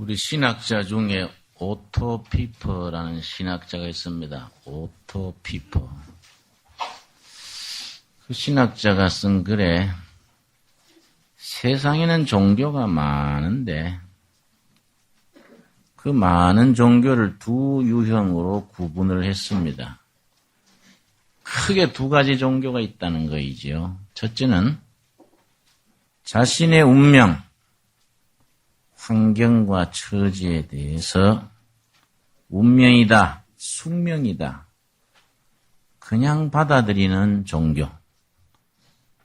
우리 신학자 중에 오토 피퍼라는 신학자가 있습니다. 오토 피퍼. 그 신학자가 쓴 글에 세상에는 종교가 많은데 그 많은 종교를 두 유형으로 구분을 했습니다. 크게 두 가지 종교가 있다는 거이지요. 첫째는 자신의 운명, 환경과 처지에 대해서 운명이다, 숙명이다, 그냥 받아들이는 종교,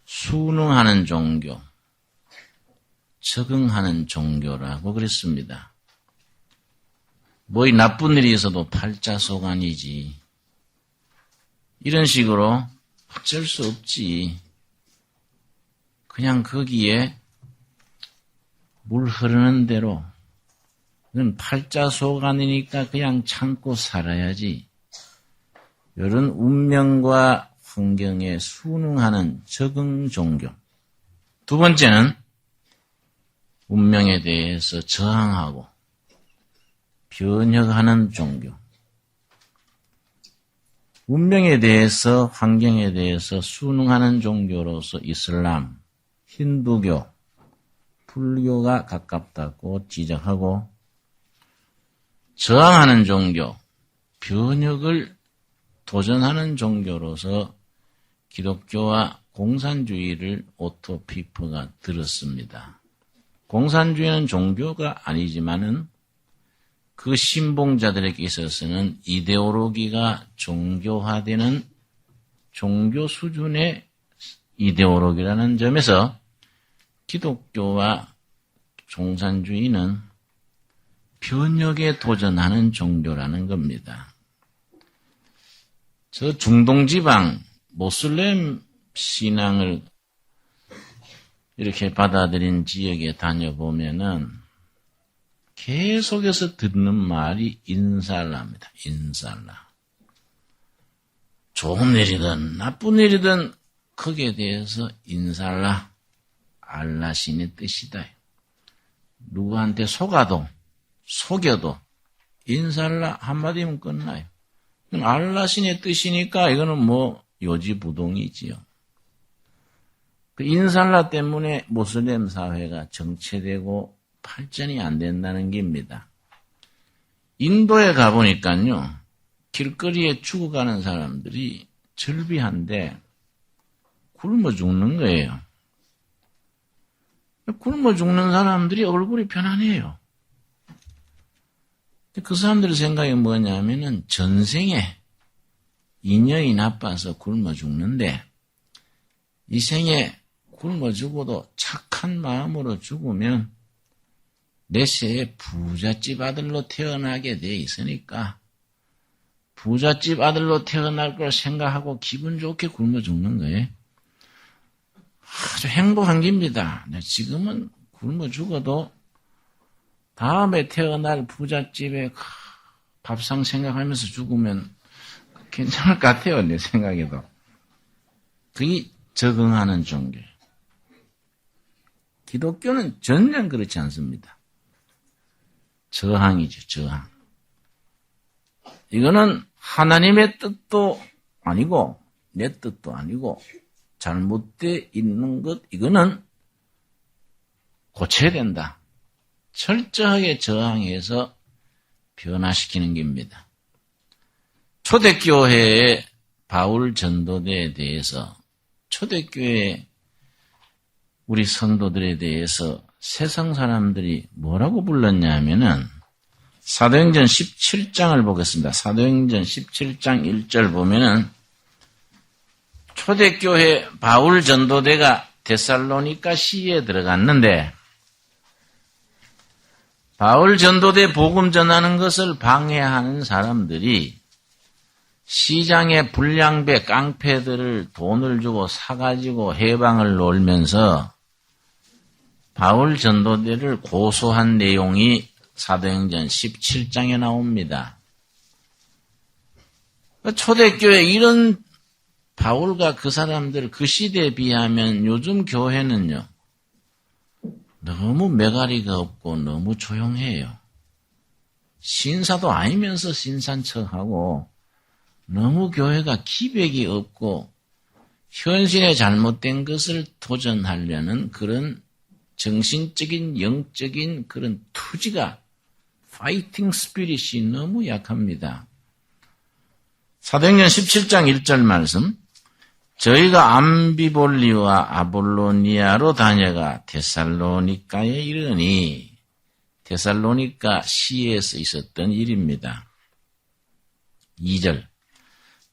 순응하는 종교, 적응하는 종교라고 그랬습니다. 뭐 이 나쁜 일이 있어도 팔자소관이지, 이런 식으로 어쩔 수 없지, 그냥 거기에 물 흐르는 대로 이건 팔자소관이니까 그냥 참고 살아야지, 이런 운명과 환경에 순응하는 적응 종교. 두 번째는 운명에 대해서 저항하고 변혁하는 종교. 운명에 대해서, 환경에 대해서 순응하는 종교로서 이슬람, 힌두교, 불교가 가깝다고 지적하고, 저항하는 종교, 변혁을 도전하는 종교로서 기독교와 공산주의를 오토 피퍼가 들었습니다. 공산주의는 종교가 아니지만은 그 신봉자들에게 있어서는 이데올로기가 종교화되는 종교 수준의 이데올로기라는 점에서 기독교와 공산주의는 변혁에 도전하는 종교라는 겁니다. 저 중동지방 모슬렘 신앙을 이렇게 받아들인 지역에 다녀보면은 계속해서 듣는 말이 인살라입니다. 인살라. 좋은 일이든 나쁜 일이든 거기에 대해서 인살라, 알라 신의 뜻이다. 누구한테 속여도 인살라 한마디면 끝나요. 알라 신의 뜻이니까 이거는 뭐 요지부동이지요. 그 인살라 때문에 모슬렘 사회가 정체되고 발전이 안 된다는 겁니다. 인도에 가보니까요, 길거리에 죽어가는 사람들이 절비한데 굶어 죽는 거예요. 굶어 죽는 사람들이 얼굴이 편안해요. 그 사람들의 생각이 뭐냐면은 전생에 인연이 나빠서 굶어 죽는데 이 생에 굶어 죽어도 착한 마음으로 죽으면 내세에 부잣집 아들로 태어나게 돼 있으니까 부잣집 아들로 태어날 걸 생각하고 기분 좋게 굶어 죽는 거예요. 아주 행복한 겁니다. 지금은 굶어 죽어도 다음에 태어날 부잣집에 밥상 생각하면서 죽으면 괜찮을 것 같아요. 내 생각에도. 그게 적응하는 종교예요. 기독교는 전혀 그렇지 않습니다. 저항이죠. 저항. 이거는 하나님의 뜻도 아니고 내 뜻도 아니고 잘못되어 있는 것, 이거는 고쳐야 된다. 철저하게 저항해서 변화시키는 겁니다. 초대교회의 바울 전도대에 대해서, 초대교회 우리 성도들에 대해서 세상 사람들이 뭐라고 불렀냐면은 사도행전 17장을 보겠습니다. 사도행전 17장 1절 보면은 초대교회 바울 전도대가 데살로니가 시에 들어갔는데 바울 전도대 복음 전하는 것을 방해하는 사람들이 시장에 불량배, 깡패들을 돈을 주고 사가지고 해방을 놀면서 바울 전도대를 고소한 내용이 사도행전 17장에 나옵니다. 초대교회 이런 바울과 그 사람들 그 시대에 비하면 요즘 교회는요, 너무 매가리가 없고 너무 조용해요. 신사도 아니면서 신산 척하고 너무 교회가 기백이 없고 현실에 잘못된 것을 도전하려는 그런 정신적인 영적인 그런 투지가 파이팅 스피릿이 너무 약합니다. 사도행전 17장 1절 말씀, 저희가 암비볼리와 아볼로니아로 다녀가 데살로니가에 이르니, 데살로니가 시에서 있었던 일입니다. 2절,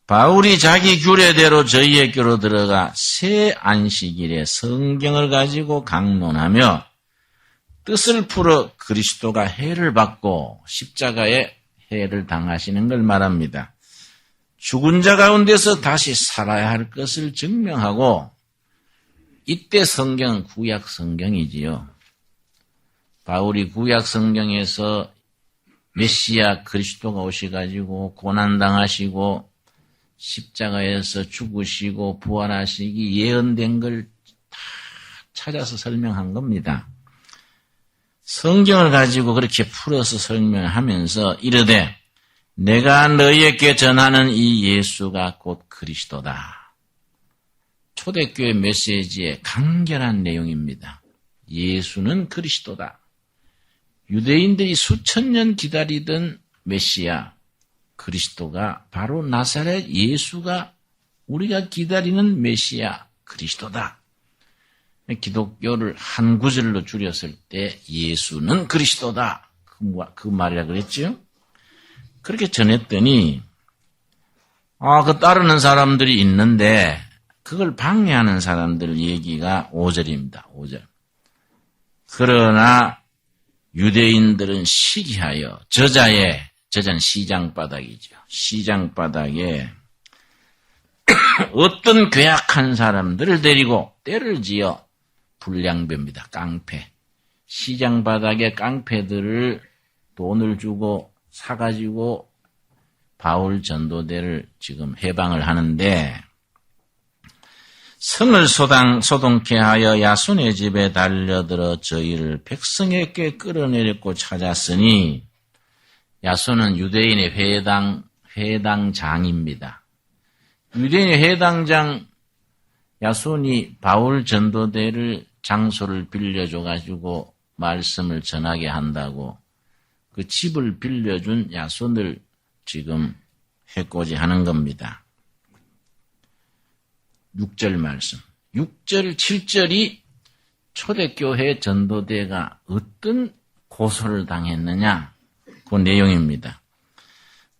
바울이 자기 규례대로 저희에게로 들어가 새 안식일에 성경을 가지고 강론하며 뜻을 풀어 그리스도가 해를 받고 십자가에 해를 당하시는 걸 말합니다. 죽은 자 가운데서 다시 살아야 할 것을 증명하고, 이때 성경은 구약 성경이지요. 바울이 구약 성경에서 메시아 그리스도가 오셔가지고 고난당하시고 십자가에서 죽으시고 부활하시기 예언된 걸 다 찾아서 설명한 겁니다. 성경을 가지고 그렇게 풀어서 설명하면서 이르되 내가 너희에게 전하는 이 예수가 곧 그리스도다. 초대교회 메시지의 간결한 내용입니다. 예수는 그리스도다. 유대인들이 수천 년 기다리던 메시아 그리스도가 바로 나사렛 예수가 우리가 기다리는 메시아 그리스도다. 기독교를 한 구절로 줄였을 때 예수는 그리스도다. 그 말이라 그랬죠. 그렇게 전했더니 그 따르는 사람들이 있는데 그걸 방해하는 사람들 얘기가 5절입니다. 5절. 그러나 유대인들은 시기하여 저자는 시장바닥이죠. 시장바닥에 어떤 괴악한 사람들을 데리고 때를 지어 불량배입니다. 깡패. 시장바닥에 깡패들을 돈을 주고 사가지고 바울 전도대를 지금 해방을 하는데, 성을 소동케 하여 야손의 집에 달려들어 저희를 백성에게 끌어내렸고 찾았으니, 야손은 유대인의 회당장입니다. 유대인의 회당장 야손이 바울 전도대를 장소를 빌려줘가지고 말씀을 전하게 한다고 그 집을 빌려준 야손을 지금 해코지 하는 겁니다. 6절 말씀. 6절, 7절이 초대교회 전도대가 어떤 고소를 당했느냐, 그 내용입니다.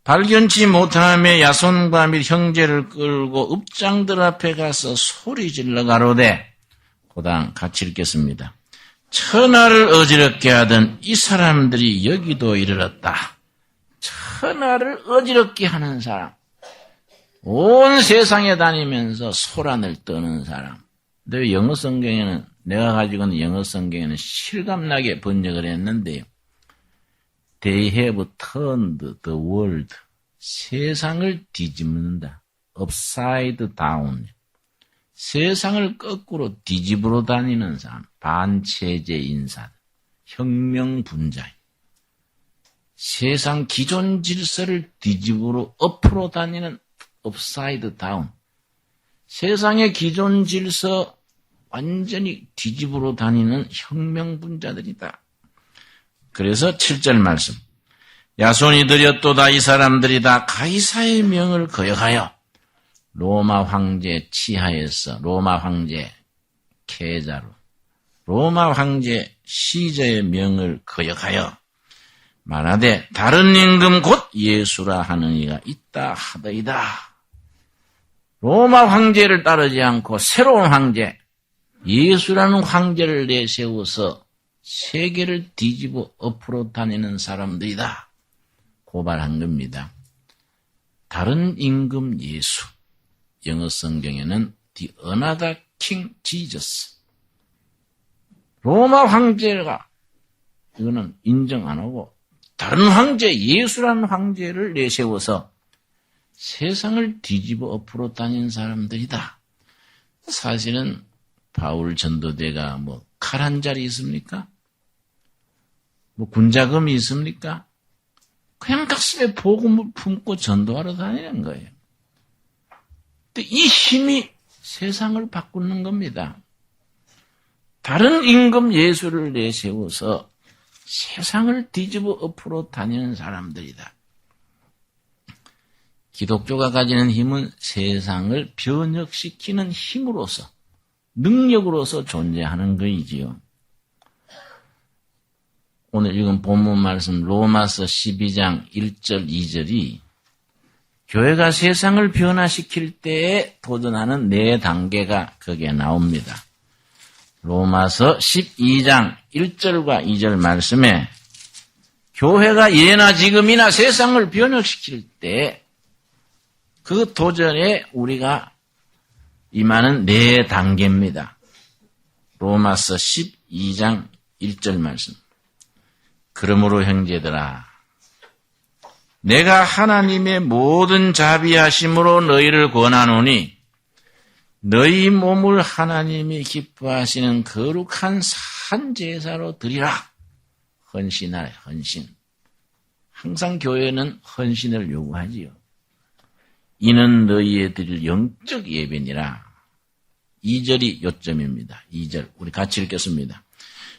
발견치 못함에 야손과 및 형제를 끌고 읍장들 앞에 가서 소리질러 가로되, 고당 같이 읽겠습니다. 천하를 어지럽게 하던 이 사람들이 여기도 이르렀다. 천하를 어지럽게 하는 사람. 온 세상에 다니면서 소란을 떠는 사람. 근데 영어 성경에는, 내가 가지고 있는 영어 성경에는 실감나게 번역을 했는데요. They have turned the world. 세상을 뒤집는다. upside down. 세상을 거꾸로 뒤집으러 다니는 사람. 반체제 인사. 혁명 분자. 세상 기존 질서를 뒤집으러 엎으로 다니는 upside down. 세상의 기존 질서 완전히 뒤집으러 다니는 혁명 분자들이다. 그래서 7절 말씀. 야손이 드렸도다. 이 사람들이 다 가이사의 명을 거역하여 로마 황제 치하에서, 로마 황제 케자로, 로마 황제 시저의 명을 거역하여 말하되 다른 임금 곧 예수라 하는 이가 있다 하더이다. 로마 황제를 따르지 않고 새로운 황제, 예수라는 황제를 내세워서 세계를 뒤집어 엎으러 다니는 사람들이다. 고발한 겁니다. 다른 임금 예수. 영어 성경에는 The Another King Jesus. 로마 황제가 이거는 인정 안 하고 다른 황제, 예수라는 황제를 내세워서 세상을 뒤집어 엎으러 다니는 사람들이다. 사실은 바울 전도대가 칼 한 자리 있습니까? 군자금이 있습니까? 그냥 가슴에 복음을 품고 전도하러 다니는 거예요. 이 힘이 세상을 바꾸는 겁니다. 다른 임금 예수를 내세워서 세상을 뒤집어 엎으러 다니는 사람들이다. 기독교가 가지는 힘은 세상을 변혁시키는 힘으로서, 능력으로서 존재하는 것이지요. 오늘 읽은 본문 말씀 로마서 12장 1절 2절이 교회가 세상을 변화시킬 때에 도전하는 4단계가 거기에 나옵니다. 로마서 12장 1절과 2절 말씀에 교회가 예나 지금이나 세상을 변혁시킬 때 그 도전에 우리가 임하는 4단계입니다. 로마서 12장 1절 말씀. 그러므로 형제들아, 내가 하나님의 모든 자비하심으로 너희를 권하노니 너희 몸을 하나님이 기뻐하시는 거룩한 산제사로 드리라. 헌신하라, 헌신. 항상 교회는 헌신을 요구하지요. 이는 너희에 드릴 영적 예배니라. 2절이 요점입니다. 2절 우리 같이 읽겠습니다.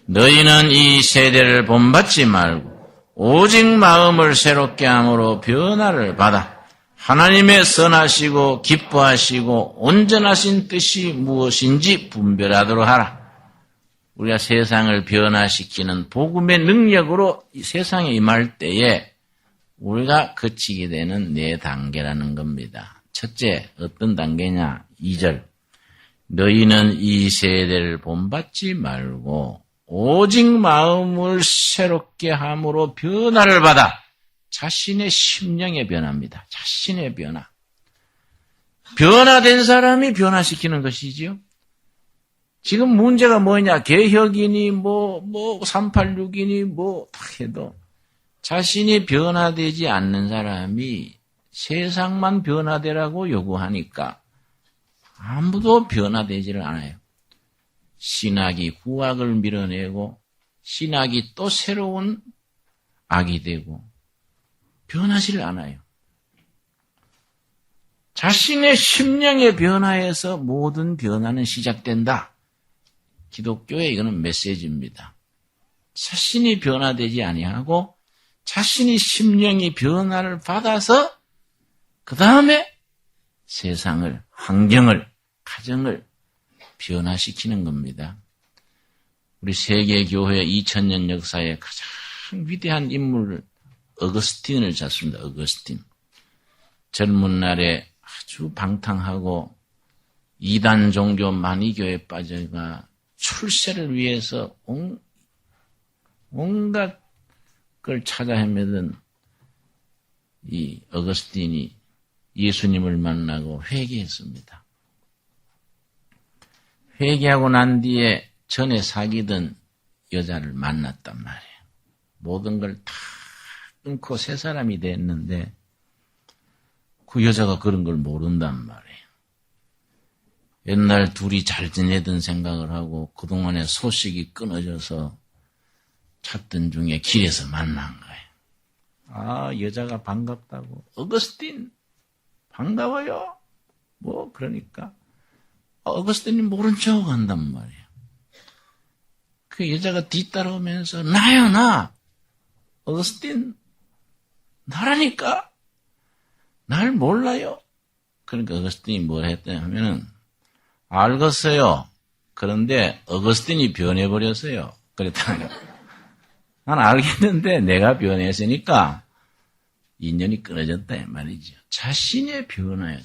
너희는 이 세대를 본받지 말고 오직 마음을 새롭게 함으로 변화를 받아 하나님의 선하시고 기뻐하시고 온전하신 뜻이 무엇인지 분별하도록 하라. 우리가 세상을 변화시키는 복음의 능력으로 이 세상에 임할 때에 우리가 거치게 되는 4단계라는 겁니다. 첫째, 어떤 단계냐? 2절. 너희는 이 세대를 본받지 말고 오직 마음을 새롭게 함으로 변화를 받아 자신의 심령의 변화입니다. 자신의 변화. 변화된 사람이 변화시키는 것이지요. 지금 문제가 뭐냐? 개혁이니 386이니 다 해도 자신이 변화되지 않는 사람이 세상만 변화되라고 요구하니까 아무도 변화되지를 않아요. 신학이 구학을 밀어내고 신학이 또 새로운 악이 되고 변하지를 않아요. 자신의 심령의 변화에서 모든 변화는 시작된다. 기독교의 이거는 메시지입니다. 자신이 변화되지 아니하고 자신이 심령이 변화를 받아서 그 다음에 세상을, 환경을, 가정을 변화시키는 겁니다. 우리 세계교회 2000년 역사의 가장 위대한 인물을 어거스틴을 찾습니다. 어거스틴. 젊은 날에 아주 방탕하고 이단 종교 마니교에 빠져가 출세를 위해서 온갖 걸 찾아 헤매던 이 어거스틴이 예수님을 만나고 회개했습니다. 회개하고 난 뒤에 전에 사귀던 여자를 만났단 말이에요. 모든 걸 다 끊고 새 사람이 됐는데 그 여자가 그런 걸 모른단 말이에요. 옛날 둘이 잘 지내던 생각을 하고 그동안에 소식이 끊어져서 찾던 중에 길에서 만난 거예요. 아, 여자가 반갑다고. 어거스틴, 반가워요. 그러니까. 어거스틴이 모른 척 한단 말이에요. 그 여자가 뒤따라오면서, 나요, 나. 어거스틴, 나라니까. 날 몰라요. 그러니까 어거스틴이 뭘 했더니 하면은, 알겠어요. 그런데 어거스틴이 변해버렸어요. 그랬다는 거예요. 난 알겠는데 내가 변했으니까 인연이 끊어졌다 이 말이죠. 자신의 변화예요.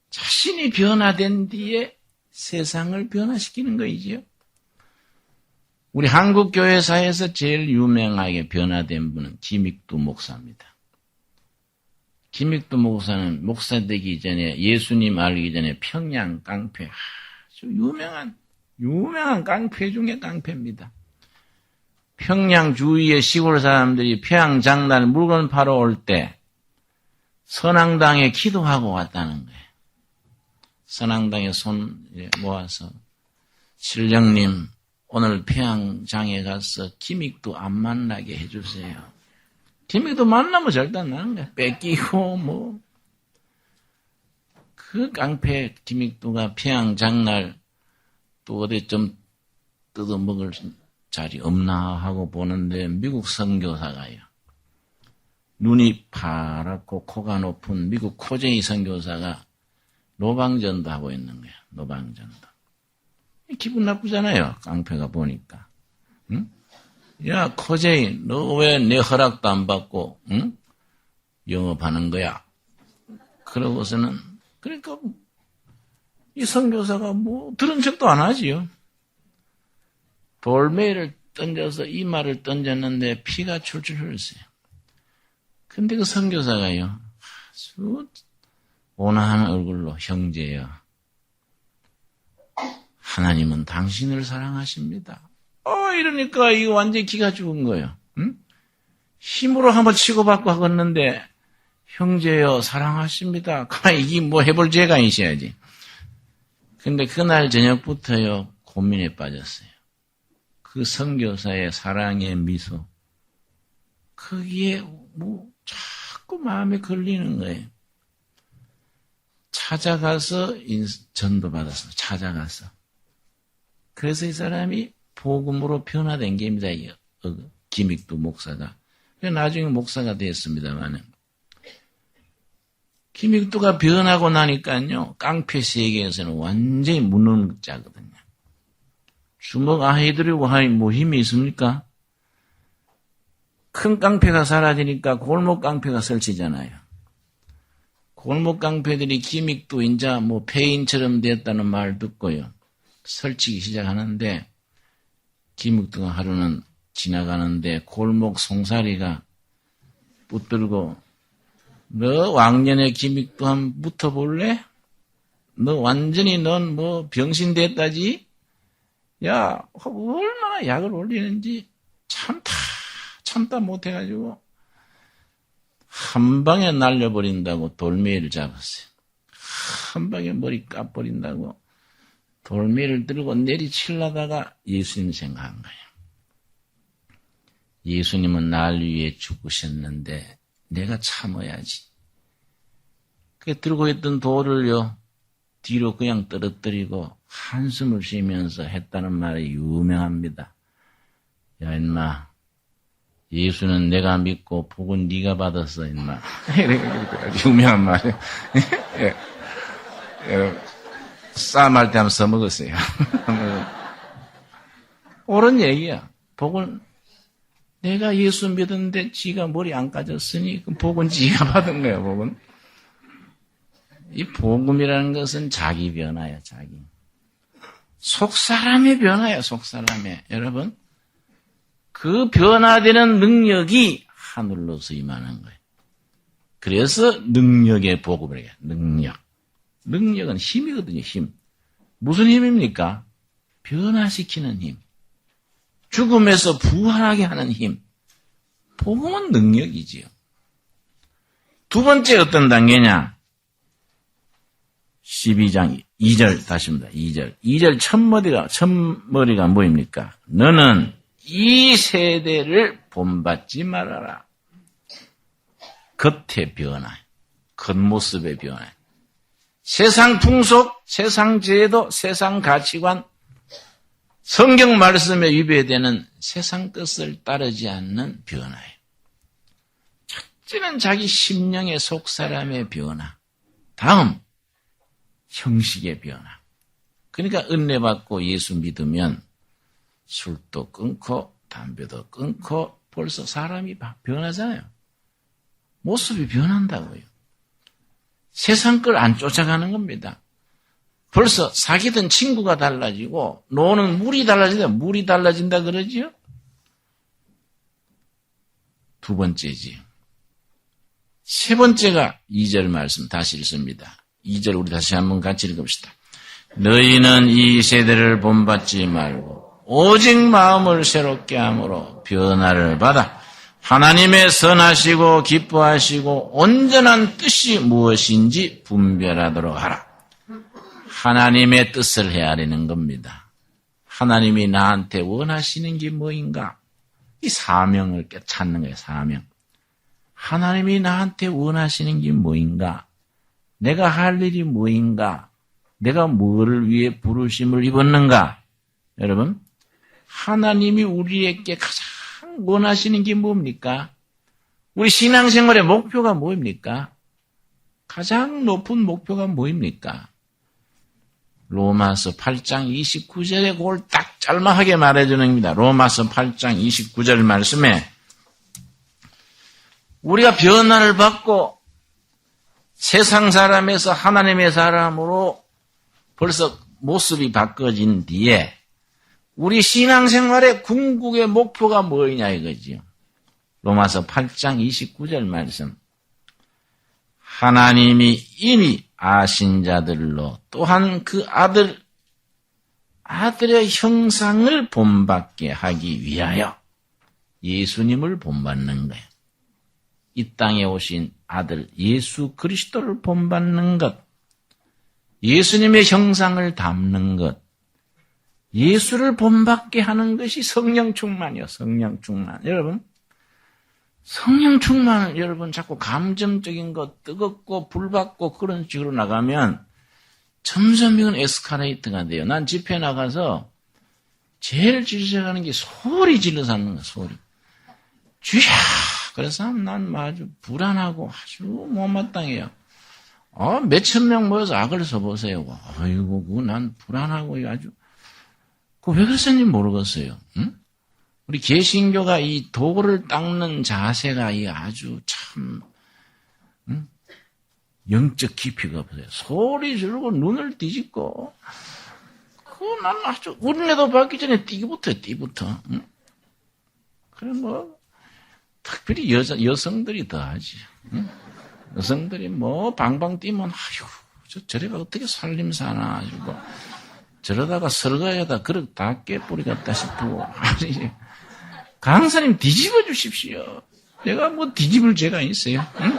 자신이 변화된 뒤에 세상을 변화시키는 거이지요. 우리 한국 교회사에서 제일 유명하게 변화된 분은 김익두 목사입니다. 김익두 목사는 목사 되기 전에 예수님 알기 전에 평양 깡패 아주 유명한 깡패 중에 깡패입니다. 평양 주위의 시골 사람들이 평양 장날 물건 팔아 올 때 선앙당에 기도하고 왔다는 거예요. 선앙당에 손 모아서 신령님 오늘 평양장에 가서 김익두 안 만나게 해주세요. 기믹도 만나면 절대 안 나는 거야. 뺏기고 뭐. 그 깡패 기믹도가 평양 장날 또 어디 좀 뜯어먹을 자리 없나 하고 보는데 미국 선교사가요. 눈이 파랗고 코가 높은 미국 코제이 선교사가 노방전도 하고 있는 거야. 노방전도. 기분 나쁘잖아요. 깡패가 보니까. 응? 야, 코제이, 너 왜 내 허락도 안 받고, 응? 영업하는 거야? 그러고서는, 그러니까, 이 선교사가 뭐, 들은 척도 안 하지요. 돌멩이를 던져서 이마를 던졌는데 피가 출출 흘렀어요. 근데 그 선교사가요, 아주 온화한 얼굴로, 형제여, 하나님은 당신을 사랑하십니다. 이러니까 이거 완전히 기가 죽은 거예요. 응? 힘으로 한번 치고받고 하겠는데 형제여 사랑하십니다. 이게 뭐 해볼 죄가 있어야지. 근데 그날 저녁부터요 고민에 빠졌어요. 그 선교사의 사랑의 미소 거기에 뭐 자꾸 마음에 걸리는 거예요. 찾아가서 전도받았어. 찾아가서. 그래서 이 사람이 복음으로 변화된 게입니다. 김익두 목사가. 나중에 목사가 됐습니다만은. 김익두가 변하고 나니까요. 깡패 세계에서는 완전히 무능자거든요. 주먹 아이들이고 뭐 힘이 있습니까? 큰 깡패가 사라지니까 골목 깡패가 설치잖아요. 골목 깡패들이 김익두 인자 뭐 폐인처럼 됐다는 말 듣고요. 설치기 시작하는데 김익두가 하루는 지나가는데 골목 송사리가 붙들고 너 왕년에 김익두 한번 붙어볼래? 너 완전히 넌 뭐 병신 됐다지? 야 얼마나 약을 올리는지 참다 못해가지고 한 방에 날려버린다고 돌멩이를 잡았어요. 한 방에 머리 까버린다고 돌멩이를 들고 내리치려다가 예수님 생각한 거예요. 예수님은 날 위해 죽으셨는데 내가 참아야지. 그 들고 있던 돌을요 뒤로 그냥 떨어뜨리고 한숨을 쉬면서 했다는 말이 유명합니다. 야 인마 예수는 내가 믿고 복은 네가 받았어 인마. 유명한 말이에요. 싸움할 때 한번 써먹었어요. 옳은 얘기야. 복은 내가 예수 믿었는데 지가 머리 안 까졌으니 그 복은 지가 받은 거야. 복은. 이 복음이라는 것은 자기 변화야. 자기. 속사람의 변화야. 속사람의. 여러분 그 변화되는 능력이 하늘로서 임하는 거예요. 그래서 능력의 복음을 얘기해요. 능력. 능력은 힘이거든요. 힘. 무슨 힘입니까? 변화시키는 힘. 죽음에서 부활하게 하는 힘. 복음은 능력이지요. 두 번째 어떤 단계냐? 12장 2절 다시입니다. 2절 첫머리가 뭐입니까? 너는 이 세대를 본받지 말아라. 겉의 변화, 겉모습의 변화. 세상 풍속, 세상 제도, 세상 가치관, 성경 말씀에 위배되는 세상 것을 따르지 않는 변화예요. 첫째는 자기 심령의 속사람의 변화. 다음, 형식의 변화. 그러니까 은혜 받고 예수 믿으면 술도 끊고 담배도 끊고 벌써 사람이 변하잖아요. 모습이 변한다고요. 세상 걸 안 쫓아가는 겁니다. 벌써 사귀던 친구가 달라지고 노는 물이 달라진다 그러지요? 두 번째지. 세 번째가 2절 말씀 다시 읽습니다. 2절 우리 다시 한번 같이 읽읍시다. 너희는 이 세대를 본받지 말고 오직 마음을 새롭게 함으로 변화를 받아 하나님의 선하시고 기뻐하시고 온전한 뜻이 무엇인지 분별하도록 하라. 하나님의 뜻을 헤아리는 겁니다. 하나님이 나한테 원하시는 게 뭐인가? 이 사명을 찾는 거예요. 사명. 하나님이 나한테 원하시는 게 뭐인가? 내가 할 일이 뭐인가? 내가 뭐를 위해 부르심을 입었는가? 여러분, 하나님이 우리에게 가장 원하시는 게 뭡니까? 우리 신앙생활의 목표가 뭐입니까? 가장 높은 목표가 뭐입니까? 로마서 8장 29절에 그걸 딱 짤막하게 말해주는 겁니다. 로마서 8장 29절 말씀에 우리가 변화를 받고 세상 사람에서 하나님의 사람으로 벌써 모습이 바꿔진 뒤에 우리 신앙생활의 궁극의 목표가 뭐냐 이거지요. 로마서 8장 29절 말씀. 하나님이 이미 아신 자들로 또한 그 아들의 형상을 본받게 하기 위하여 예수님을 본받는 거예요. 이 땅에 오신 아들 예수 그리스도를 본받는 것, 예수님의 형상을 담는 것, 예수를 본받게 하는 것이 성령 충만이요. 성령 충만. 여러분, 성령 충만을 여러분 자꾸 감정적인 것, 뜨겁고 불받고 그런 식으로 나가면 점점 이건 에스카레이트가 돼요. 난 집회 나가서 제일 질색하는 게 소리 질러서 하는 거야, 소리. 주야! 그래서 난 아주 불안하고 아주 못마땅해요. 몇천 명 모여서 악을 써보세요. 아이고, 그거 난 불안하고 아주. 그거 왜 그랬는지 모르겠어요. 응? 우리 개신교가 이 도를 닦는 자세가 이 아주 참, 응? 영적 깊이가 없어요. 소리 지르고 눈을 뒤집고. 그거 난 아주, 우리네도 받기 전에 띠부터. 응? 그래, 특별히 여성들이 더 하지. 응? 여성들이 방방 뛰면, 저래가 어떻게 살림 사나, 하고. 저러다가 설거지하다 그릇 다 깨뿌리겠다 싶고. 강사님 뒤집어 주십시오. 내가 뒤집을 죄가 있어요. 응?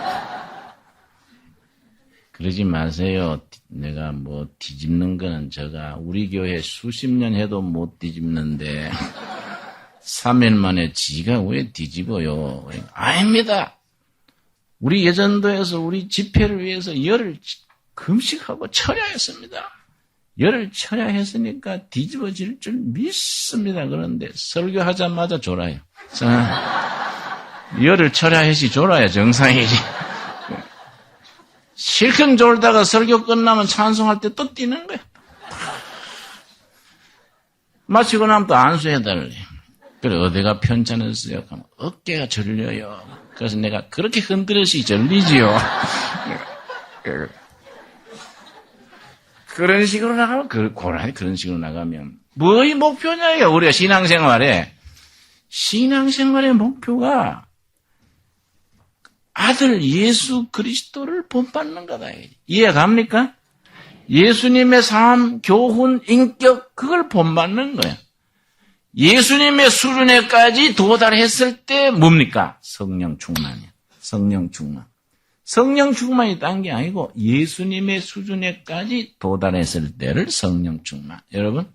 그러지 마세요. 내가 뒤집는 거는 우리 교회 수십 년 해도 못 뒤집는데 3일 만에 지가 왜 뒤집어요? 아닙니다. 우리 예전도에서 우리 집회를 위해서 열을 금식하고 철야했습니다. 열을 철야했으니까 뒤집어질 줄 믿습니다. 그런데 설교하자마자 졸아요. 열을 철야해시 졸아야 정상이지. 실컷 졸다가 설교 끝나면 찬송할 때 또 뛰는 거야. 마치고 나면 또 안수해달래. 그래, 어디가 편찮았어요? 그럼 어깨가 절려요. 그래서 내가 그렇게 흔들듯이 절리지요. 그런 식으로 나가면, 고라니 그런 식으로 나가면. 뭐의 목표냐, 이게 우리가 신앙생활의 목표가 아들 예수 그리스도를 본받는 거다. 이해 갑니까? 예수님의 삶, 교훈, 인격, 그걸 본받는 거야. 예수님의 수준에까지 도달했을 때 뭡니까? 성령 충만이야. 성령 충만. 성령 충만이 딴 게 아니고 예수님의 수준에까지 도달했을 때를 성령 충만. 여러분,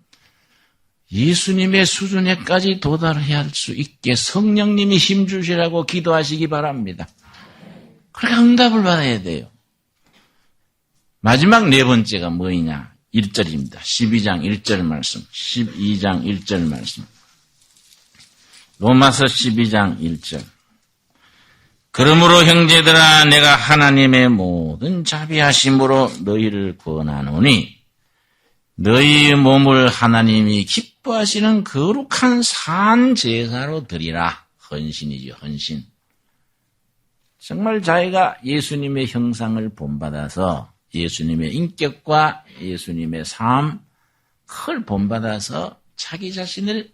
예수님의 수준에까지 도달해야 할 수 있게 성령님이 힘주시라고 기도하시기 바랍니다. 그렇게 응답을 받아야 돼요. 마지막 네 번째가 뭐이냐? 1절입니다. 12장 1절 말씀, 12장 1절 말씀. 로마서 12장 1절. 그러므로 형제들아 내가 하나님의 모든 자비하심으로 너희를 권하노니 너희 몸을 하나님이 기뻐하시는 거룩한 산 제사로 드리라. 헌신이죠, 헌신. 정말 자기가 예수님의 형상을 본받아서 예수님의 인격과 예수님의 삶, 그걸 본받아서 자기 자신을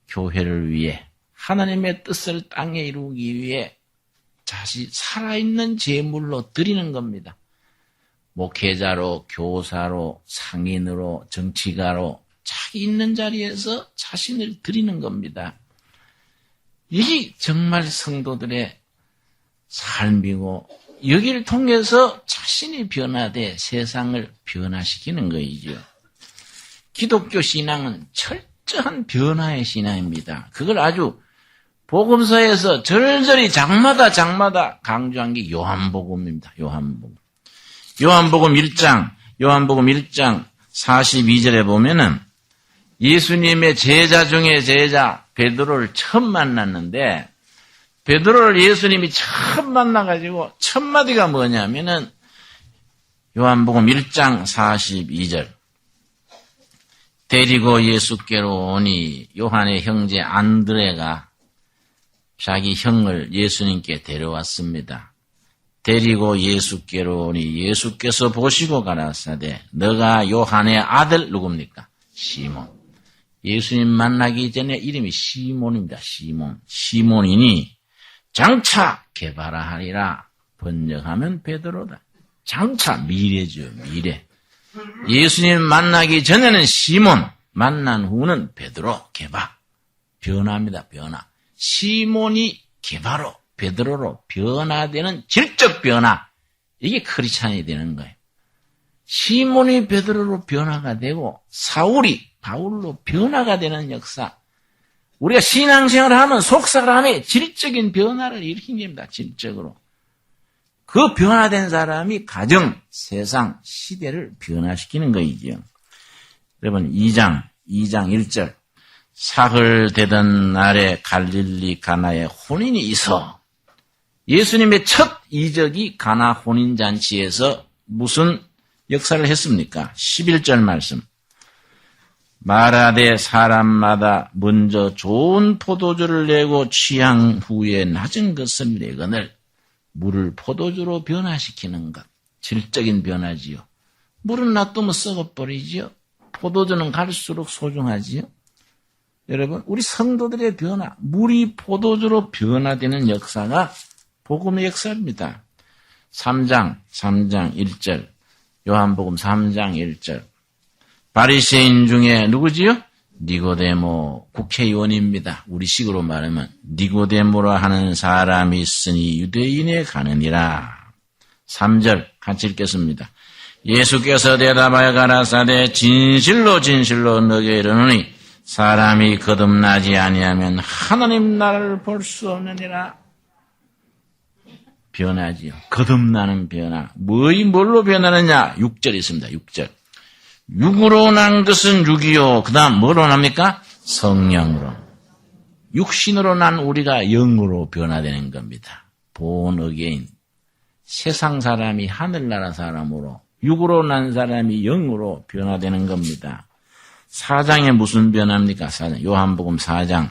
교회를 위해 하나님의 뜻을 땅에 이루기 위해 자신 살아있는 제물로 드리는 겁니다. 목회자로, 교사로, 상인으로, 정치가로 자기 있는 자리에서 자신을 드리는 겁니다. 이게 정말 성도들의 삶이고 여기를 통해서 자신이 변화돼 세상을 변화시키는 거이죠. 기독교 신앙은 철저한 변화의 신앙입니다. 그걸 아주 복음서에서 절절히 장마다 강조한 게 요한복음입니다. 요한복음 1장 42절에 보면은 예수님의 제자 중에 제자 베드로를 처음 만났는데 베드로를 예수님이 처음 만나가지고 첫 마디가 뭐냐면은 요한복음 1장 42절 데리고 예수께로 오니 요한의 형제 안드레가 자기 형을 예수님께 데려왔습니다. 데리고 예수께로 오니 예수께서 보시고 가라사대 너가 요한의 아들 누굽니까? 시몬. 예수님 만나기 전에 이름이 시몬입니다. 시몬이니 장차 게바라하리라. 번역하면 베드로다. 장차 미래죠. 미래. 예수님 만나기 전에는 시몬, 만난 후는 베드로, 게바. 변화입니다. 변화. 시몬이 게바로, 베드로로 변화되는 질적 변화. 이게 크리스찬이 되는 거예요. 시몬이 베드로로 변화가 되고 사울이 바울로 변화가 되는 역사. 우리가 신앙생활을 하면 속사람의 질적인 변화를 일으킨 겁니다. 질적으로. 그 변화된 사람이 가정, 세상, 시대를 변화시키는 거이죠. 여러분 2장 1절 사흘 되던 날에 갈릴리 가나에 혼인이 있어. 예수님의 첫 이적이 가나 혼인잔치에서 무슨 역사를 했습니까? 11절 말씀. 말하되 사람마다 먼저 좋은 포도주를 내고 취한 후에 낮은 것을 내거늘 물을 포도주로 변화시키는 것. 질적인 변화지요. 물은 놔두면 썩어버리지요. 포도주는 갈수록 소중하지요. 여러분, 우리 성도들의 변화, 물이 포도주로 변화되는 역사가 복음의 역사입니다. 3장 1절, 요한복음 3장 1절. 바리새인 중에 누구지요? 니고데모 국회의원입니다. 우리식으로 말하면 니고데모라 하는 사람이 있으니 유대인에 가느니라. 3절 같이 읽겠습니다. 예수께서 대답하여 가라사대 진실로 너게 이르노니 사람이 거듭나지 아니하면 하나님 나라를 볼 수 없느니라. 변하지요. 거듭나는 변화. 뭘로 변하느냐? 6절 있습니다. 6절. 육으로 난 것은 육이요. 그 다음 뭐로 납니까? 성령으로. 육신으로 난 우리가 영으로 변화되는 겁니다. born again. 세상 사람이 하늘나라 사람으로, 육으로 난 사람이 영으로 변화되는 겁니다. 4장에 무슨 변화입니까? 4장. 요한복음 4장.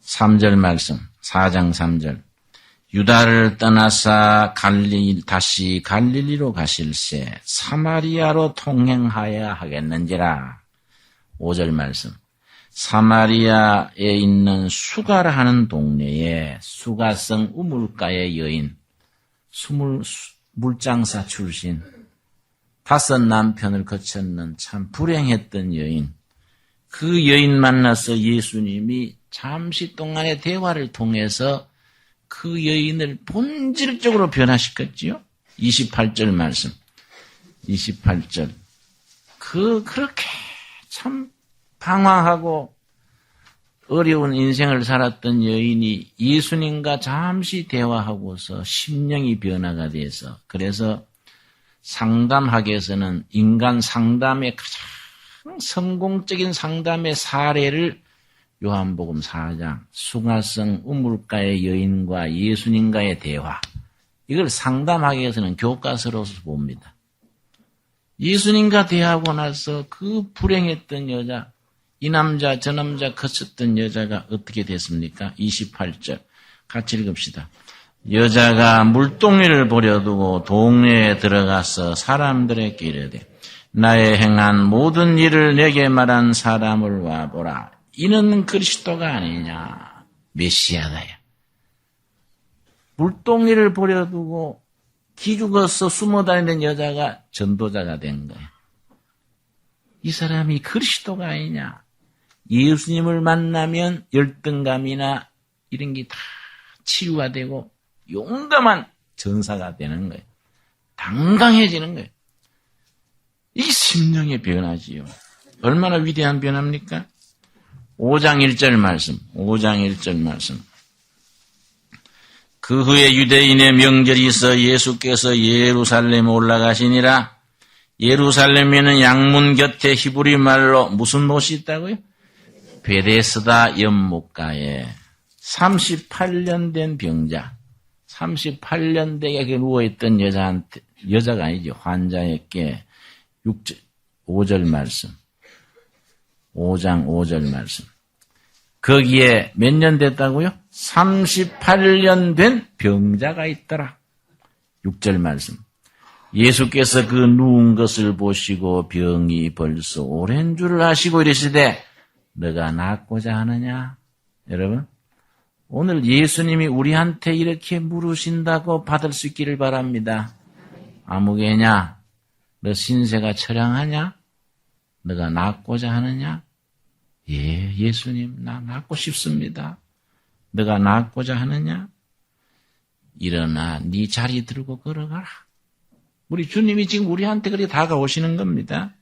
3절 말씀. 4장 3절. 유다를 떠나사 다시 갈릴리로 가실새 사마리아로 통행하여야 하겠는지라. 5절 말씀. 사마리아에 있는 수가라 하는 동네에 수가성 우물가의 여인, 물장사 출신, 5 남편을 거쳤는 참 불행했던 여인, 그 여인 만나서 예수님이 잠시 동안의 대화를 통해서 그 여인을 본질적으로 변화시켰지요. 28절 말씀. 28절. 그렇게 참 방황하고 어려운 인생을 살았던 여인이 예수님과 잠시 대화하고서 심령이 변화가 돼서, 그래서 상담학에서는 인간 상담의 가장 성공적인 상담의 사례를 요한복음 4장 수가성 우물가의 여인과 예수님과의 대화, 이걸 상담학에서는 교과서로서 봅니다. 예수님과 대화하고 나서 그 불행했던 여자, 이 남자 저 남자 거쳤던 여자가 어떻게 됐습니까? 28절 같이 읽읍시다. 여자가 물동이를 버려두고 동네에 들어가서 사람들에게 이르되 나의 행한 모든 일을 내게 말한 사람을 와보라. 이는 그리스도가 아니냐. 메시아다야. 물동이를 버려두고 기죽어서 숨어다니는 여자가 전도자가 된 거야. 이 사람이 그리스도가 아니냐. 예수님을 만나면 열등감이나 이런 게 다 치유가 되고 용감한 전사가 되는 거예요. 당당해지는 거예요. 이게 심령의 변화지요. 얼마나 위대한 변화입니까? 5장 1절 말씀. 5장 1절 말씀. 그 후에 유대인의 명절이 있어 예수께서 예루살렘에 올라가시니라. 예루살렘에는 양문 곁에 히브리 말로 무슨 못이 있다고요? 베데스다 연못가에 38년 된 병자, 38년 되게 누워있던 여자가 아니죠. 환자에게 5절 말씀. 5장 5절 말씀. 거기에 몇 년 됐다고요? 38년 된 병자가 있더라. 6절 말씀. 예수께서 그 누운 것을 보시고 병이 벌써 오랜 줄을 아시고 이르시되 너가 낫고자 하느냐? 여러분, 오늘 예수님이 우리한테 이렇게 물으신다고 받을 수 있기를 바랍니다. 아무개냐? 너 신세가 처량하냐? 너가 낫고자 하느냐? 예, 예수님, 나 낫고 싶습니다. 너가 낫고자 하느냐? 일어나 네 자리 들고 걸어가라. 우리 주님이 지금 우리한테 그렇게 다가오시는 겁니다.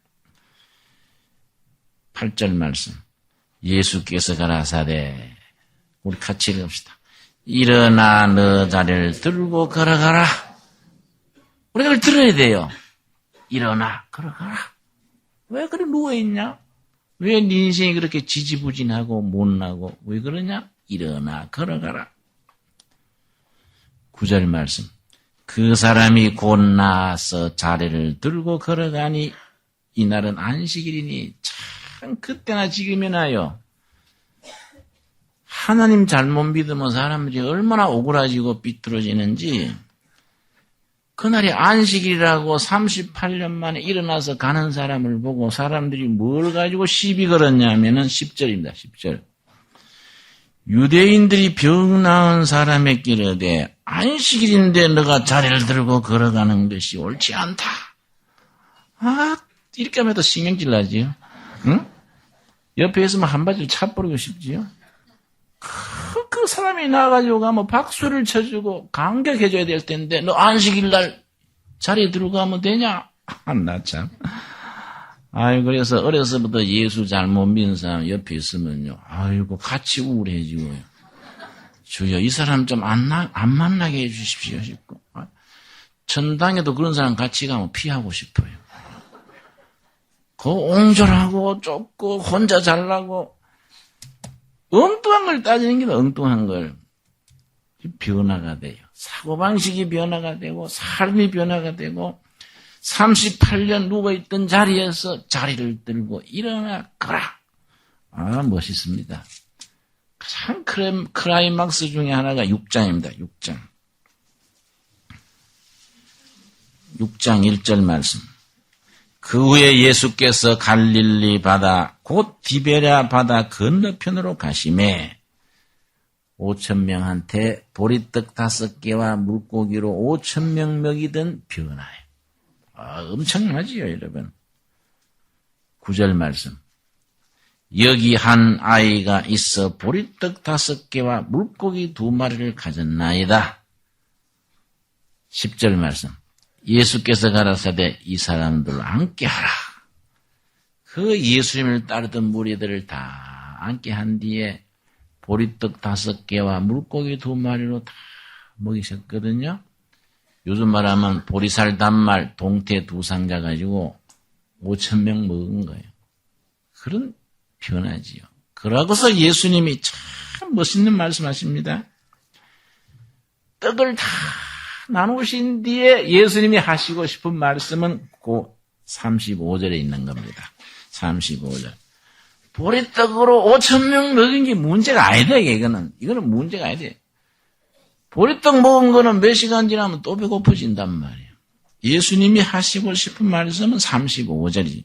8절 말씀. 예수께서 가라사대, 우리 같이 읽읍시다. 일어나 너 자리를 들고 걸어가라. 우리가 그걸 들어야 돼요. 일어나 걸어가라. 왜 그래 누워있냐? 왜 네 인생이 그렇게 지지부진하고 못나고 왜 그러냐? 일어나 걸어가라. 9절 말씀. 그 사람이 곧 나아서 자리를 들고 걸어가니 이날은 안식일이니 참 그때나 지금이나요. 하나님 잘못 믿으면 사람들이 얼마나 오그라지고 삐뚤어지는지 그날이 안식일이라고 38년 만에 일어나서 가는 사람을 보고 사람들이 뭘 가지고 시비 걸었냐면은 10절입니다. 10절. 유대인들이 병 나은 사람에게 이르되 안식일인데 너가 자리를 들고 걸어가는 것이 옳지 않다. 아, 이렇게 하면 또 신경질 나지요. 응? 옆에 있으면 한 바지를 차버리고 싶지요. 그 사람이 나가지고 가면 박수를 쳐주고 감격해줘야 될 텐데 너 안식일날 자리에 들어가면 되냐? 나 참. 아유, 그래서 어려서부터 예수 잘못 믿는 사람 옆에 있으면요. 아이고, 같이 우울해지고요. 주여, 이 사람 좀 안 만나게 해주십시오. 싶고. 천당에도 그런 사람 같이 가면 피하고 싶어요. 그 옹졸하고 좁고 혼자 잘나고 엉뚱한 걸 따지는 게 엉뚱한 걸. 변화가 돼요. 사고방식이 변화가 되고 삶이 변화가 되고 38년 누워있던 자리에서 자리를 들고 일어나 거라. 아, 멋있습니다. 가장 클라이막스 중에 하나가 6장입니다. 6장. 6장 1절 말씀. 그 후에 예수께서 갈릴리 바다 곧 디베랴 바다 건너편으로 가시매 5,000명한테 보리떡 5개와 물고기로 5,000명 먹이던 변화예요. 아, 엄청나지요, 여러분. 9절 말씀. 여기 한 아이가 있어 보리떡 5개와 물고기 2마리를 가졌나이다. 10절 말씀. 예수께서 가라사대 이 사람들을 앉게 하라. 그 예수님을 따르던 무리들을 다 앉게 한 뒤에 보리떡 5개와 물고기 2마리로 다 먹이셨거든요. 요즘 말하면 보리살 단말 동태 2상자 가지고 5,000명 먹은 거예요. 그런 변화지요. 그러고서 예수님이 참 멋있는 말씀하십니다. 떡을 다 나누신 뒤에 예수님이 하시고 싶은 말씀은 그 35절에 있는 겁니다. 35절. 보리떡으로 5,000명 먹은 게 문제가 아니다, 이거는. 이거는 문제가 아니다. 보리떡 먹은 거는 몇 시간 지나면 또 배고프진단 말이에요. 예수님이 하시고 싶은 말씀은 35절이지.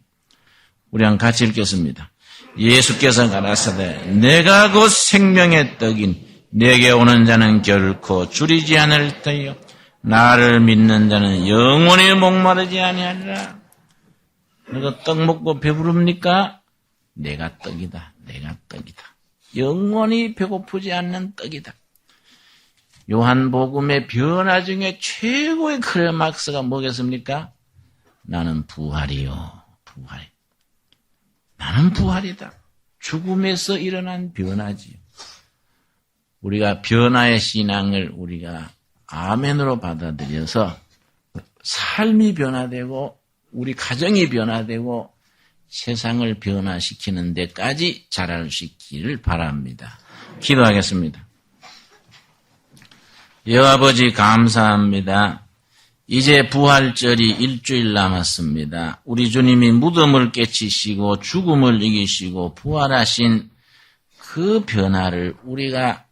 우리 한번 같이 읽겠습니다. 예수께서 가라사대 내가 곧 생명의 떡인 내게 오는 자는 결코 줄이지 않을 터이요 나를 믿는 자는 영원히 목마르지 아니하리라. 너가 떡 먹고 배부릅니까? 내가 떡이다. 내가 떡이다. 영원히 배고프지 않는 떡이다. 요한복음의 변화 중에 최고의 클라이막스가 뭐겠습니까? 나는 부활이요. 부활. 나는 부활이다. 죽음에서 일어난 변화지요. 우리가 변화의 신앙을 우리가 아멘으로 받아들여서 삶이 변화되고 우리 가정이 변화되고 세상을 변화시키는 데까지 자랄 수 있기를 바랍니다. 기도하겠습니다. 여호와 아버지 감사합니다. 이제 부활절이 일주일 남았습니다. 우리 주님이 무덤을 깨치시고 죽음을 이기시고 부활하신 그 변화를 우리가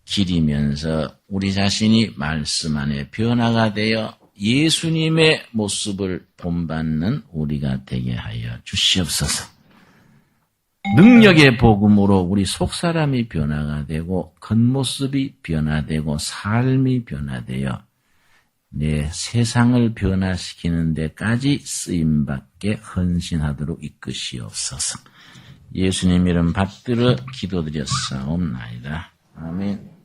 기리면서 우리 자신이 말씀 안에 변화가 되어 예수님의 모습을 본받는 우리가 되게 하여 주시옵소서. 능력의 복음으로 우리 속사람이 변화가 되고 겉모습이 변화되고 삶이 변화되어 내 세상을 변화시키는 데까지 쓰임받게 헌신하도록 이끄시옵소서. 예수님 이름 받들어 기도드렸사옵나이다. 아멘.